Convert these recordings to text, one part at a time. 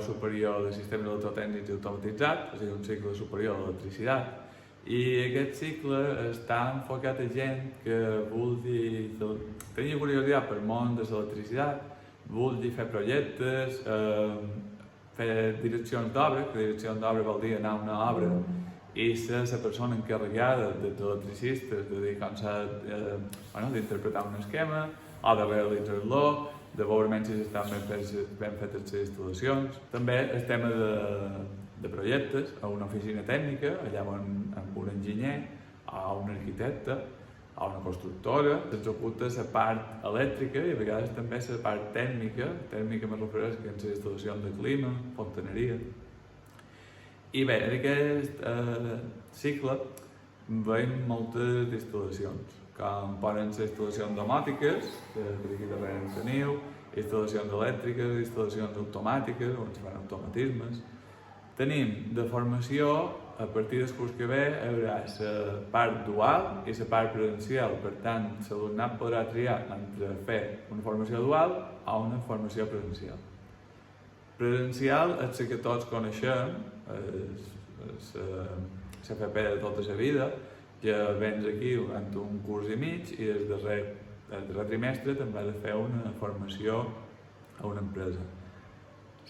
superior de sistemes electrotècnics i automatitzats, és a dir, un cicle superior d'electricitat. I aquest cicle està enfocat a gent que vulgui tenir curiositat pel món de l'electricitat, vulgui fer projectes, fer direccions d'obra, que direccions d'obra vol dir anar a una obra i ser la persona encarregada dels electricistes de dir com s'ha d'interpretar un esquema o de realitzar-lo, de veure si estan ben fetes les instal·lacions. També el tema de projectes a una oficina tècnica, allà amb un enginyer, a un arquitecte, a una constructora, s'executa la part elèctrica i a vegades també la part tèrmica me refereix a les instal·lacions de clima, fontaneria. I bé, en aquest cicle veiem moltes instal·lacions, com poden ser instal·lacions domòtiques, que per aquí darrere en teniu, instal·lacions elèctriques, instal·lacions automàtiques, on es fan automatismes. Tenim de formació, a partir del curs que ve, hi haurà la part dual i la part presencial. Per tant, l'alumnat podrà triar entre fer una formació dual o una formació presencial. Presencial és la que tots coneixem, l'FP de tota la vida, que vens aquí durant un curs i mig i el darrer trimestre també has de fer una formació a una empresa.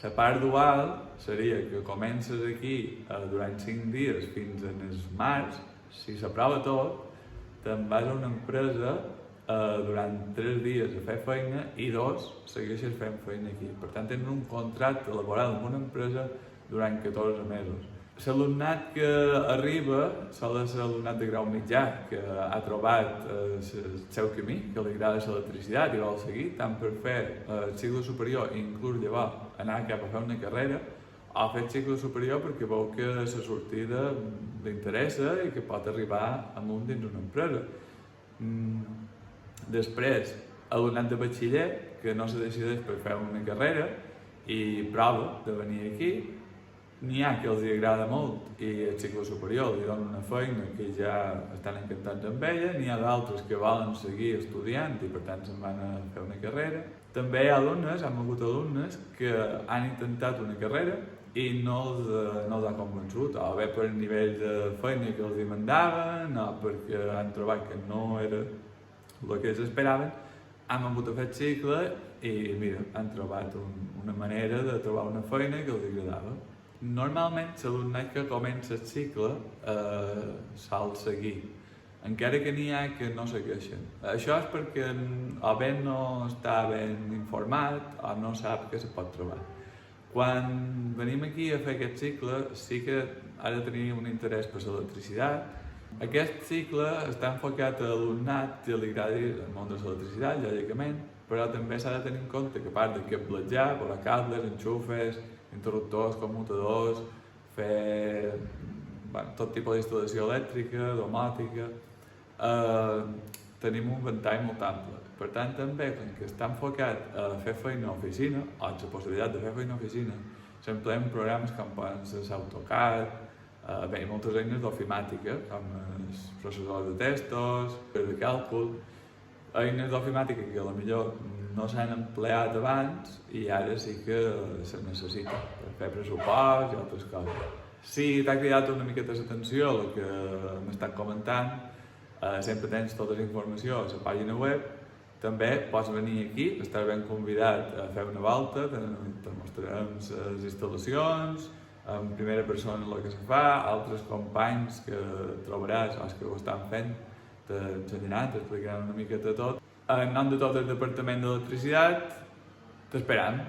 La part dual seria que comences aquí durant 5 dies fins al març, si s'aprova tot, te'n vas a una empresa durant 3 dies a fer feina i 2 segueixes fent feina aquí. Per tant, tens un contracte laboral amb una empresa durant 14 mesos. L'alumnat que arriba sol ser l'alumnat de grau mitjà, que ha trobat el seu camí, que li agrada l'electricitat i vol seguir, tant per fer el cicle superior i inclús llavors anar cap a fer una carrera, o fer el cicle superior perquè veu que la sortida li interessa i que pot arribar amunt dins una empresa. Després, alumnat de batxiller, que no se decideix per fer una carrera i prova de venir aquí. N'hi ha que els agrada molt i el cicle superior li dona una feina que ja estan encantats amb ella, n'hi ha d'altres que volen seguir estudiant i per tant se'n van a fer una carrera. També hi ha alumnes, hem hagut alumnes que han intentat una carrera i no els ha convençut, o bé per nivell de feina que els demandaven o perquè han trobat que no era el que ells esperaven, han hagut de fer el cicle i mira, han trobat una manera de trobar una feina que els agradava. Normalment, l'alumnat que comença el cicle sol seguir, encara que n'hi ha que no segueixen. Això és perquè o bé no està ben informat o no sap què se pot trobar. Quan venim aquí a fer aquest cicle, sí que ha de tenir un interès per l'electricitat. Aquest cicle està enfocat a l'alumnat que li agradi el món de l'electricitat, lògicament, però també s'ha de tenir en compte que a part de cablejar, posar cables, enxufes, interruptors, commutadors, fer tot tipus d'instal·lació elèctrica, domòtica, tenim un ventall molt ample. Per tant, també, com que està enfocat a fer feina a oficina, o la possibilitat de fer feina a oficina, s'empleen programes com poden ser AutoCAD, hi ha moltes eines d'ofimàtica, com els processadors de textos, de càlcul, eines d'ofimàtica que potser no s'han empleat abans i ara sí que se necessita per fer pressupost i altres coses. Si t'ha cridat una miqueta l'atenció el que m'estan comentant, sempre tens tota la informació a la pàgina web. També pots venir aquí, estàs ben convidat a fer una volta, te mostrarem les instal·lacions, en primera persona el que se fa, altres companys que trobaràs o els que ho estan fent t'ensenyaran, t'explicaran una miqueta tot. En nom de tot el Departament d'Electricitat, t'esperam.